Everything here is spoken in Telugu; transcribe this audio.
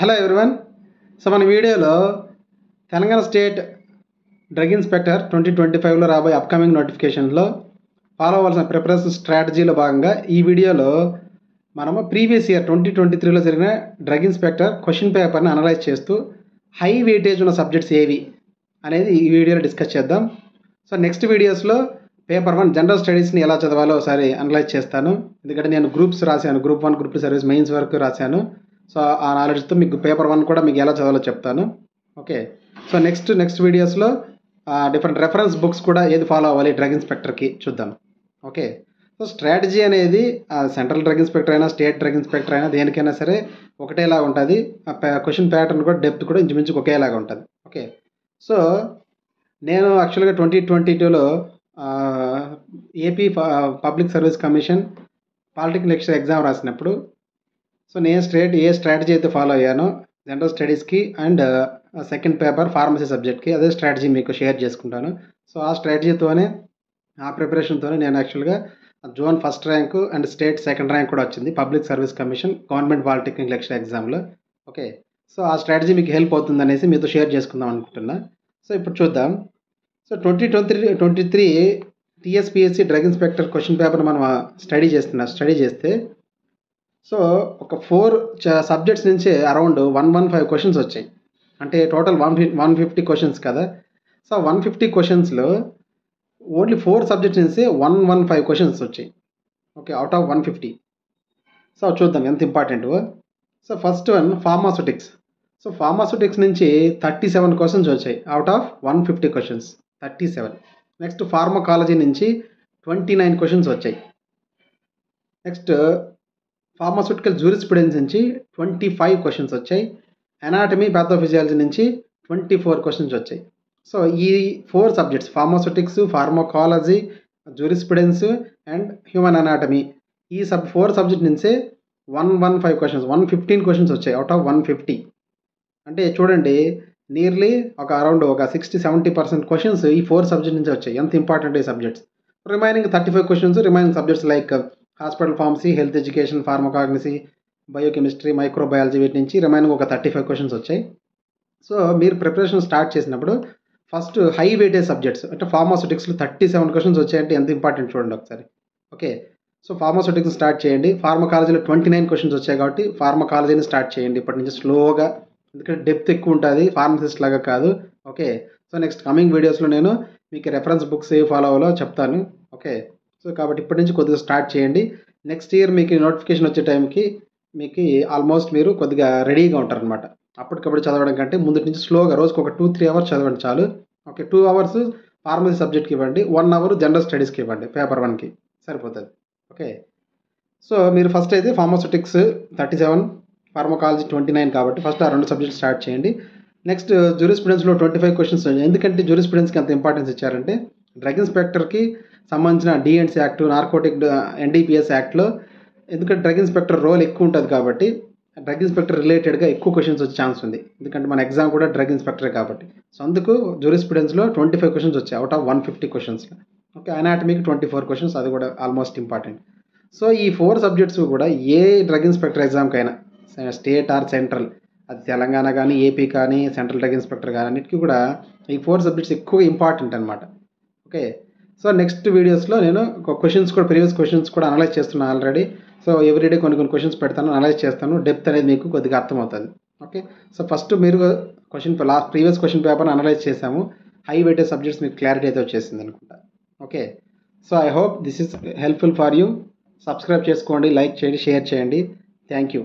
Hello everyone. సో మన వీడియోలో తెలంగాణ స్టేట్ డ్రగ్ ఇన్స్పెక్టర్ 2025లో రాబోయే అప్కమింగ్ నోటిఫికేషన్లో ఫాలో అవ్వాల్సిన ప్రిపరేషన్ స్ట్రాటజీలో భాగంగా ఈ వీడియోలో మనము ప్రీవియస్ ఇయర్ 2023లో జరిగిన డ్రగ్ ఇన్స్పెక్టర్ క్వశ్చన్ పేపర్ని అనలైజ్ చేస్తూ హై వెయిటేజ్ ఉన్న సబ్జెక్ట్స్ ఏవి అనేది ఈ వీడియోలో డిస్కస్ చేద్దాం. సో నెక్స్ట్ వీడియోస్లో పేపర్ 1 జనరల్ స్టడీస్ని ఎలా చదవాలో ఒకసారి అనలైజ్ చేస్తాను. ఎందుకంటే నేను గ్రూప్స్ రాశాను, గ్రూప్ 1 గ్రూప్ 2 సర్వీస్ మెయిన్స్ వరకు రాశాను. సో ఆ నాలెడ్జ్తో మీకు పేపర్ 1 కూడా మీకు ఎలా చదవాలో చెప్తాను. ఓకే, సో నెక్స్ట్ వీడియోస్లో డిఫరెంట్ రెఫరెన్స్ బుక్స్ కూడా ఏది ఫాలో అవ్వాలి డ్రగ్ ఇన్స్పెక్టర్కి చూద్దాం. ఓకే, సో స్ట్రాటజీ అనేది సెంట్రల్ డ్రగ్ ఇన్స్పెక్టర్ అయినా స్టేట్ డ్రగ్ ఇన్స్పెక్టర్ అయినా దేనికైనా సరే ఒకటేలాగా ఉంటుంది. క్వశ్చన్ ప్యాటర్న్ కూడా డెప్త్ కూడా ఇంచుమించు ఒకేలాగా ఉంటుంది. ఓకే, సో నేను యాక్చువల్గా 2022లో AP public service commission polytechnic lecturer exam రాసినప్పుడు సో నేను ఏ స్ట్రాటజీ అయితే ఫాలో అయ్యానో జనరల్ స్టడీస్కి అండ్ సెకండ్ పేపర్ ఫార్మసీ సబ్జెక్ట్కి అదే స్ట్రాటజీ మీకు షేర్ చేసుకుంటాను. సో ఆ స్ట్రాటజీతోనే ఆ ప్రిపరేషన్తోనే నేను యాక్చువల్గా zone first rank and state second rank కూడా వచ్చింది public service commission government polytechnic lecturer ఎగ్జామ్లో. ఓకే, సో ఆ స్ట్రాటజీ మీకు హెల్ప్ అవుతుంది అనేసి మీతో షేర్ చేసుకుందాం అనుకుంటున్నా. సో ఇప్పుడు చూద్దాం. So 2023 TSPSC drug inspector question paper మనం స్టడీ చేస్తే సో ఒక 4 సబ్జెక్ట్స్ నుంచి అరౌండ్ 115 క్వశ్చన్స్ వచ్చాయి. అంటే టోటల్ 150 క్వశ్చన్స్ కదా. సో 150 క్వశ్చన్స్లో ఓన్లీ 4 సబ్జెక్ట్స్ నుంచి 115 క్వశ్చన్స్ వచ్చాయి. Okay, out of 150. సో చూద్దాం ఎంత important. So first one pharmaceutics. So pharmaceutics నుంచి 37 క్వశ్చన్స్ వచ్చాయి out of 150 questions, 37. Next pharmacology నుంచి 29 క్వశ్చన్స్ వచ్చాయి. నెక్స్ట్ ఫార్మాస్యూటికల్ జూరిస్ప్రుడెన్స్ నుంచి 25 క్వశ్చన్స్ వచ్చాయి. అనాటమీ ప్యాథోఫిజియాలజీ నుంచి 24 క్వశ్చన్స్ వచ్చాయి. సో ఈ 4 subjects pharmaceutics, pharmacology, jurisprudence and human anatomy ఈ 4 సబ్జెక్ట్ నుంచే 115 క్వశ్చన్స్, 115 క్వశ్చన్స్ వచ్చాయి అవుట్ ఆఫ్ 150. అంటే చూడండి నియర్లీ అరౌండ్ 60-70% క్వశ్చన్స్ ఈ 4 సబ్జెక్ట్ నుంచి వచ్చాయి. ఎంత ఇంపార్టెంట్ ఈ subjects. Remaining 35 questions remaining subjects like hospital pharmacy, health education, pharmacognosy, biochemistry, microbiology వీటి నుంచి రిమైనింగ్ 35 క్వశ్చన్స్ వచ్చాయి. సో మీరు ప్రిపరేషన్ స్టార్ట్ చేసినప్పుడు ఫస్ట్ హై వెయిటేజ్ సబ్జెక్ట్స్ అంటే ఫార్మాస్యూటిక్స్లో 37 క్వశ్చన్స్ వచ్చాయంటే ఎంత ఇంపార్టెంట్ చూడండి ఒకసారి. ఓకే, సో ఫార్మాస్యూటిక్స్ స్టార్ట్ చేయండి. ఫార్మకాలజీలో 29 క్వశ్చన్స్ వచ్చాయి కాబట్టి ఫార్మకాలజీని స్టార్ట్ చేయండి ఇప్పటి నుంచి స్లోగా, ఎందుకంటే డెప్త్ ఎక్కువ ఉంటుంది, ఫార్మసిస్ట్ లాగా కాదు. ఓకే, సో నెక్స్ట్ కమింగ్ వీడియోస్లో నేను మీకు రెఫరెన్స్ బుక్స్ ఏ ఫాలో అవ్వాలో చెప్తాను. ఓకే, సో కాబట్టి ఇప్పటి నుంచి కొద్దిగా స్టార్ట్ చేయండి. నెక్స్ట్ ఇయర్ మీకు నోటిఫికేషన్ వచ్చే టైంకి మీకు ఆల్మోస్ట్ మీరు కొద్దిగా రెడీగా ఉంటారనమాట. అప్పటికప్పుడు చదవడం కంటే ముందు నుంచి స్లోగా రోజుకి ఒక 2-3 అవర్స్ చదవండి చాలు. ఓకే, 2 అవర్స్ ఫార్మసీ సబ్జెక్ట్కి ఇవ్వండి, 1 అవర్ జనరల్ స్టడీస్కి ఇవ్వండి, పేపర్ 1కి సరిపోతుంది. ఓకే, సో మీరు ఫస్ట్ అయితే ఫార్మాస్యూటిక్స్ 37, ఫార్మకాలజీ 29 కాబట్టి ఫస్ట్ ఆ 2 సబ్జెక్ట్స్ స్టార్ట్ చేయండి. నెక్స్ట్ జూరిస్ప్రుడెన్స్లో 25 క్వశ్చన్స్. ఎందుకంటే జూరిస్ప్రుడెన్స్కి అంత ఇంపార్టెన్స్ ఇచ్చారంటే డ్రగ్ ఇన్స్పెక్టర్కి సంబంధించిన డిఎన్సీ యాక్ట్, నార్కోటిక్ ఎన్డీపీఎస్ యాక్ట్లో ఎందుకంటే డ్రగ్ ఇన్స్పెక్టర్ రోల్ ఎక్కువ ఉంటుంది కాబట్టి డ్రగ్ ఇన్స్పెక్టర్ రిలేటెడ్గా ఎక్కువ క్వశ్చన్స్ వచ్చే ఛాన్స్ ఉంది. ఎందుకంటే మన ఎగ్జామ్ కూడా డ్రగ్ ఇన్స్పెక్టరే కాబట్టి. సో అందుకు జూరిస్ప్రుడెన్స్లో 25 క్వశ్చన్స్ వచ్చాయి అవుట్ ఆఫ్ 150 క్వశ్చన్స్లో. ఓకే, అనాటమీకి 24 క్వశ్చన్స్, అది కూడా ఆల్మోస్ట్ ఇంపార్టెంట్. సో ఈ 4 సబ్జెక్ట్స్ కూడా ఏ డ్రగ్ ఇన్స్పెక్టర్ ఎగ్జామ్కైనా స్టేట్ ఆర్ సెంట్రల్, అది తెలంగాణ కానీ ఏపీ కానీ సెంట్రల్ డ్రగ్ ఇన్స్పెక్టర్ కానీ అన్నిటికీ కూడా ఈ 4 సబ్జెక్ట్స్ ఎక్కువ ఇంపార్టెంట్ అనమాట. ఓకే, సో నెక్స్ట్ వీడియోస్లో నేను క్వశ్చన్స్ కూడా ప్రీవియస్ క్వశ్చన్స్ కూడా అనలైజ్ చేస్తున్నాను ఆల్రెడీ. సో ఎవ్రీడే కొన్ని క్వశ్చన్స్ పెడతాను, అనలైజ్ చేస్తాను, డెప్త్ అనేది మీకు కొద్దిగా అర్థమవుతుంది. ఓకే, సో ఫస్ట్ మీరు ప్రీవియస్ క్వశ్చన్ పేపర్ని అనలైజ్ చేసాము, హై వెయిటేజ్ సబ్జెక్ట్స్ మీకు క్లారిటీ అయితే వచ్చేసింది అనుకుంటా. Okay, so I hope this is helpful for you. Subscribe చేసుకోండి, లైక్ చేయండి, షేర్ చేయండి. Thank you.